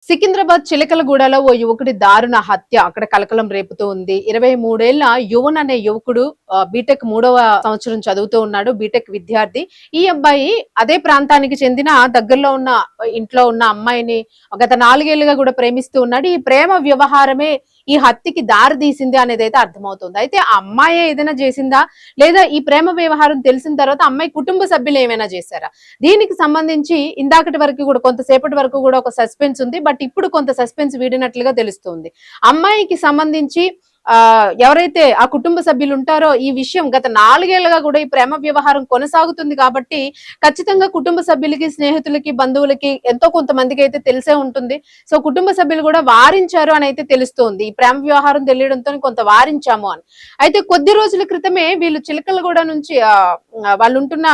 సికింద్రాబాద్ చిలకలగూడలో ఓ యువకుడి దారుణ హత్య అక్కడ కలకలం రేపుతూ ఉంది. 23 ఏళ్ల యువన్ అనే యువకుడు బీటెక్ 3వ సంవత్సరం చదువుతూ ఉన్నాడు. బీటెక్ విద్యార్థి. ఈ అబ్బాయి అదే ప్రాంతానికి చెందిన దగ్గరలో ఉన్న ఇంట్లో ఉన్న అమ్మాయిని గత 4 ఏళ్లుగా కూడా ప్రేమిస్తూ ఉన్నాడు. ఈ ప్రేమ వ్యవహారమే ఈ హత్యకి దారి తీసింది అనేది అయితే అర్థమవుతుంది. అయితే ఆ అమ్మాయి ఏదైనా చేసిందా, లేదా ఈ ప్రేమ వ్యవహారం తెలిసిన తర్వాత అమ్మాయి కుటుంబ సభ్యులు ఏమైనా చేశారా? దీనికి సంబంధించి ఇందాకటి వరకు కూడా కొంతసేపటి వరకు కూడా ఒక సస్పెన్స్ ఉంది. బట్ ఇప్పుడు కొంత సస్పెన్స్ వీడినట్లుగా తెలుస్తుంది. అమ్మాయికి సంబంధించి ఎవరైతే ఆ కుటుంబ సభ్యులు ఉంటారో ఈ విషయం గత 4 ఏళ్లుగా కూడా ఈ ప్రేమ వ్యవహారం కొనసాగుతుంది కాబట్టి ఖచ్చితంగా కుటుంబ సభ్యులకి, స్నేహితులకి, బంధువులకి ఎంతో కొంతమందికి అయితే తెలిసే ఉంటుంది. సో కుటుంబ సభ్యులు కూడా వారించారు అని అయితే తెలుస్తోంది. ఈ ప్రేమ వ్యవహారం తెలియడంతో కొంత వారించాము అని. అయితే కొద్ది రోజుల క్రితమే వీళ్ళు చిలకలగూడ నుంచి వాళ్ళు ఉంటున్న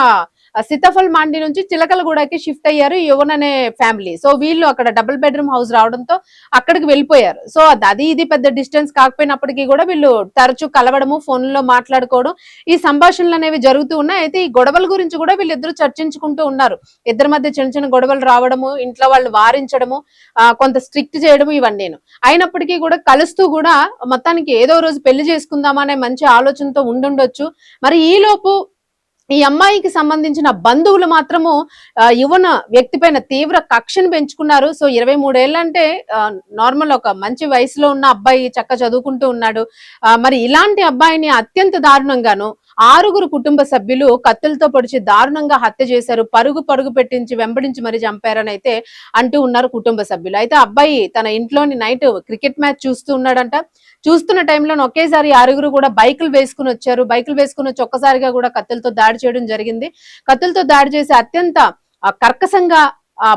సీతాఫల్ మండి నుంచి చిలకలగూడకి షిఫ్ట్ అయ్యారు యువన్ అనే ఫ్యామిలీ. సో వీళ్ళు అక్కడ డబుల్ బెడ్రూమ్ హౌస్ రావడంతో అక్కడికి వెళ్ళిపోయారు. సో అది ఇది పెద్ద డిస్టెన్స్ కాకపోయినప్పటికీ కూడా వీళ్ళు తరచూ కలవడము, ఫోన్లో మాట్లాడుకోవడం, ఈ సంభాషణలు అనేవి జరుగుతూ ఉన్నాయి. అయితే ఈ గొడవల గురించి కూడా వీళ్ళిద్దరూ చర్చించుకుంటూ ఉన్నారు. ఇద్దరి మధ్య చిన్న చిన్న గొడవలు రావడము, ఇంట్లో వాళ్ళు వారించడము, కొంత స్ట్రిక్ట్ చేయడము, ఇవన్నీ అయినప్పటికీ కూడా కలుస్తూ కూడా మొత్తానికి ఏదో రోజు పెళ్లి చేసుకుందామా అనే మంచి ఆలోచనతో ఉండుండొచ్చు. మరి ఈలోపు ఈ అమ్మాయికి సంబంధించిన బంధువులు మాత్రము యువన వ్యక్తి పైన తీవ్ర కక్షను పెంచుకున్నారు. సో 23 ఏళ్ళు అంటే నార్మల్ ఒక మంచి వయసులో ఉన్న అబ్బాయి చక్క చదువుకుంటూ ఉన్నాడు. మరి ఇలాంటి అబ్బాయిని అత్యంత దారుణంగాను 6 కుటుంబ సభ్యులు కత్తులతో పొడిచి దారుణంగా హత్య చేశారు. పరుగు పరుగు పెట్టించి వెంబడించి మరి చంపారని అయితే అంటూ ఉన్నారు కుటుంబ సభ్యులు. అయితే అబ్బాయి తన ఇంట్లోని నైట్ క్రికెట్ మ్యాచ్ చూస్తూ ఉన్నాడంట. చూస్తున్న టైంలో ఒకేసారి 6 కూడా బైకులు వేసుకుని వచ్చారు. బైకులు వేసుకుని వచ్చి ఒక్కసారిగా కూడా కత్తులతో దాడి చేయడం జరిగింది. కత్తులతో దాడి చేసి అత్యంత కర్కశంగా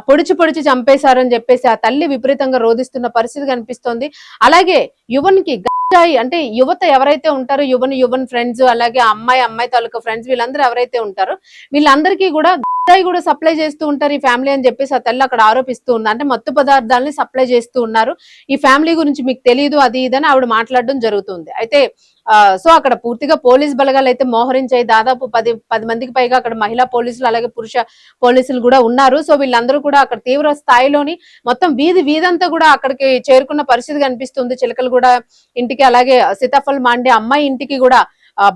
పొడిచి పొడిచి చంపేశారు అని చెప్పేసి ఆ తల్లి విపరీతంగా రోధిస్తున్న పరిస్థితి కనిపిస్తోంది. అలాగే యువన్కి గంజాయి అంటే యువత ఎవరైతే ఉంటారో యువన్ ఫ్రెండ్స్, అలాగే అమ్మాయి తాలూకా ఫ్రెండ్స్, వీళ్ళందరూ ఎవరైతే ఉంటారో వీళ్ళందరికీ కూడా గంజాయి కూడా సప్లై చేస్తూ ఉంటారు ఈ ఫ్యామిలీ అని చెప్పేసి ఆ తల్లి అక్కడ ఆరోపిస్తూ ఉంది. అంటే మత్తు పదార్థాలని సప్లై చేస్తూ ఉన్నారు, ఈ ఫ్యామిలీ గురించి మీకు తెలియదు అది ఇదని ఆవిడ మాట్లాడడం జరుగుతుంది. అయితే సో అక్కడ పూర్తిగా పోలీస్ బలగాలు అయితే మోహరించాయి. దాదాపు 10 మందికి పైగా అక్కడ మహిళా పోలీసులు, అలాగే పురుష పోలీసులు కూడా ఉన్నారు. సో వీళ్ళందరూ కూడా అక్కడ తీవ్ర స్థాయిలోని మొత్తం వీధంతా కూడా అక్కడికి చేరుకున్న పరిస్థితి కనిపిస్తుంది. చిలకలు కూడా ఇంటికి, అలాగే సీతాఫల్ మాండే అమ్మాయి ఇంటికి కూడా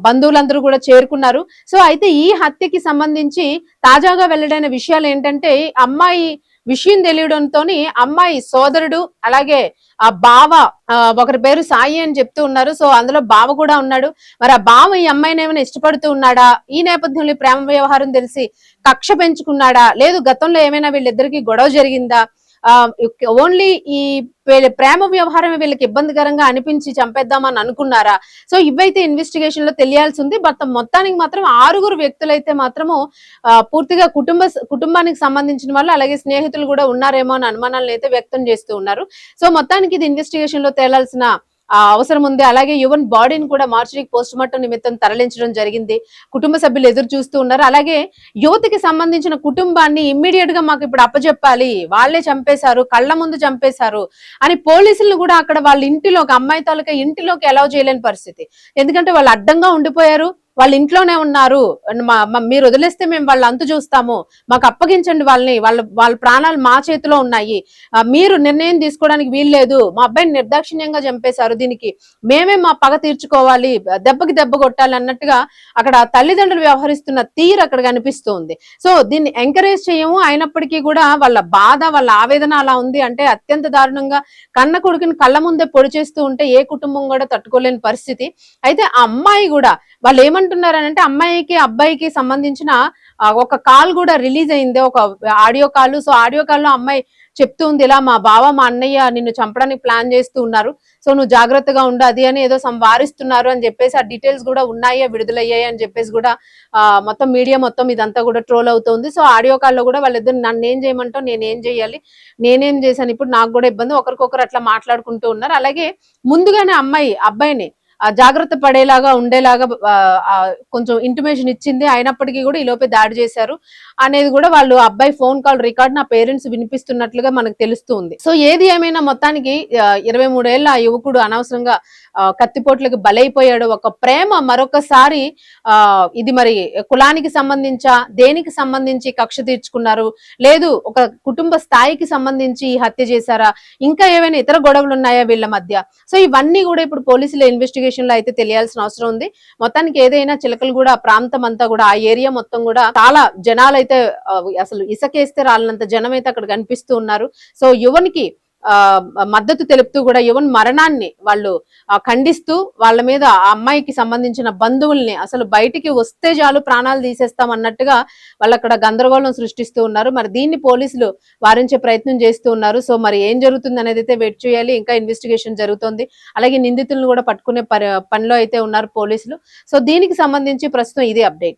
బంధువులందరూ కూడా చేరుకున్నారు. సో అయితే ఈ హత్యకి సంబంధించి తాజాగా వెల్లడైన విషయాలు ఏంటంటే, అమ్మాయి విషయం తెలియడంతో అమ్మాయి సోదరుడు, అలాగే ఆ బావ, ఒకరి పేరు సాయి అని చెప్తూ ఉన్నారు. సో అందులో బావ కూడా ఉన్నాడు. మరి ఆ బావ ఈ అమ్మాయిని ఏమైనా ఇష్టపడుతూ ఉన్నాడా, ఈ నేపథ్యంలో ప్రేమ వ్యవహారం తెలిసి కక్ష పెంచుకున్నాడా, లేదు గతంలో ఏమైనా వీళ్ళిద్దరికి గొడవ జరిగిందా, ఓన్లీ ఈ ప్రేమ వ్యవహారమే వీళ్ళకి ఇబ్బందికరంగా అనిపించి చంపేద్దామని అనుకున్నారా? సో ఇవైతే ఇన్వెస్టిగేషన్ లో తెలియాల్సి ఉంది. బట్ మొత్తానికి మాత్రం 6 వ్యక్తులైతే మాత్రము పూర్తిగా కుటుంబానికి సంబంధించిన వాళ్ళు, అలాగే స్నేహితులు కూడా ఉన్నారేమో అని అనుమానాలను అయితే వ్యక్తం చేస్తూ ఉన్నారు. సో మొత్తానికి ఇది ఇన్వెస్టిగేషన్ లో తేలాల్సిన అవసరం ఉంది. అలాగే యువన్ బాడీని కూడా మార్చురీకి పోస్ట్ మార్టం నిమిత్తం తరలించడం జరిగింది. కుటుంబ సభ్యులు ఎదురు చూస్తూ ఉన్నారు. అలాగే యువతికి సంబంధించిన కుటుంబాన్ని ఇమ్మీడియట్ గా మాకు ఇప్పుడు అప్పచెప్పాలి, వాళ్లే చంపేశారు, కళ్ళ ముందు చంపేశారు అని పోలీసులను కూడా అక్కడ వాళ్ళ ఇంటిలోకి, అమ్మాయి తాలూకా ఇంటిలోకి అలౌ చేయలేని పరిస్థితి. ఎందుకంటే వాళ్ళు అడ్డంగా ఉండిపోయారు, వాళ్ళ ఇంట్లోనే ఉన్నారు, మీరు వదిలేస్తే మేము వాళ్ళ అంతు చూస్తాము, మాకు అప్పగించండి వాళ్ళని, వాళ్ళ ప్రాణాలు మా చేతిలో ఉన్నాయి, మీరు నిర్ణయం తీసుకోవడానికి వీల్లేదు, మా అబ్బాయిని నిర్దాక్షిణ్యంగా చంపేశారు, దీనికి మేమే మా పగ తీర్చుకోవాలి, దెబ్బకి దెబ్బ కొట్టాలి అన్నట్టుగా అక్కడ తల్లిదండ్రులు వ్యవహరిస్తున్న తీరు అక్కడ కనిపిస్తుంది. సో దీన్ని ఎంకరేజ్ చేయము, అయినప్పటికీ కూడా వాళ్ళ బాధ, వాళ్ళ ఆవేదన అలా ఉంది. అంటే అత్యంత దారుణంగా కన్న కొడుకుని కళ్ళ ముందే పొడి చేస్తూ ఉంటే ఏ కుటుంబం కూడా తట్టుకోలేని పరిస్థితి. అయితే ఆ అమ్మాయి కూడా వాళ్ళు ఏమంటున్నారనంటే, అమ్మాయికి అబ్బాయికి సంబంధించిన ఒక కాల్ కూడా రిలీజ్ అయింది, ఒక ఆడియో కాల్. సో ఆడియో కాల్లో అమ్మాయి చెప్తూ ఉంది, ఇలా మా బావ మా అన్నయ్య నిన్ను చంపడానికి ప్లాన్ చేస్తూ ఉన్నారు, సో నువ్వు జాగ్రత్తగా ఉండు అది అని ఏదో సంవారిస్తున్నారు అని చెప్పేసి ఆ డీటెయిల్స్ కూడా ఉన్నాయా, విడుదలయ్యాయి అని చెప్పేసి కూడా మొత్తం మీడియా మొత్తం ఇదంతా కూడా ట్రోల్ అవుతుంది. సో ఆడియో కాల్లో కూడా వాళ్ళిద్దరు నన్ను ఏం చేయమంటావు, నేనేం చేయాలి, నేనేం చేశాను, ఇప్పుడు నాకు కూడా ఇబ్బంది, ఒకరికొకరు అట్లా మాట్లాడుకుంటూ ఉన్నారు. అలాగే ముందుగానే అమ్మాయి అబ్బాయిని జాగ్రత్త పడేలాగా ఉండేలాగా కొంచెం ఇంటిమేషన్ ఇచ్చింది. అయినప్పటికీ కూడా ఈ లోపే దాడి చేశారు అనేది కూడా వాళ్ళు అబ్బాయి ఫోన్ కాల్ రికార్డ్ నా పేరెంట్స్ వినిపిస్తున్నట్లుగా మనకు తెలుస్తుంది. సో ఏది ఏమైనా మొత్తానికి 23 ఏళ్ల ఆ యువకుడు అనవసరంగా కత్తిపోట్లకు బలైపోయాడు. ఒక ప్రేమ మరొకసారి ఇది మరి కులానికి సంబంధించా, దేనికి సంబంధించి కక్ష తీర్చుకున్నారు, లేదు ఒక కుటుంబ స్థాయికి సంబంధించి ఈ హత్య చేశారా, ఇంకా ఏవైనా ఇతర గొడవలు ఉన్నాయా వీళ్ళ మధ్య? సో ఇవన్నీ కూడా ఇప్పుడు పోలీసుల ఇన్వెస్టిగేషన్ లో అయితే తెలియాల్సిన అవసరం ఉంది. మొత్తానికి ఏదైనా చిలకలగూడ ప్రాంతం అంతా కూడా, ఆ ఏరియా మొత్తం కూడా చాలా జనాలు అయితే అసలు ఇసకేస్తే రాలినంత జనం అయితే అక్కడ కనిపిస్తూ ఉన్నారు. సో యువనికి మద్దతు తెలుపుతూ కూడా యువన్ మరణాన్ని వాళ్ళు ఖండిస్తూ వాళ్ళ మీద ఆ అమ్మాయికి సంబంధించిన బంధువుల్ని అసలు బయటికి వస్తే చాలు ప్రాణాలు తీసేస్తాం అన్నట్టుగా వాళ్ళు అక్కడ గందరగోళం సృష్టిస్తూ ఉన్నారు. మరి దీన్ని పోలీసులు వారించే ప్రయత్నం చేస్తూ ఉన్నారు. సో మరి ఏం జరుగుతుంది అనేది అయితే వెయిట్ చేయాలి. ఇంకా ఇన్వెస్టిగేషన్ జరుగుతోంది. అలాగే నిందితులను కూడా పట్టుకునే పనిలో అయితే ఉన్నారు పోలీసులు. సో దీనికి సంబంధించి ప్రస్తుతం ఇదే అప్డేట్.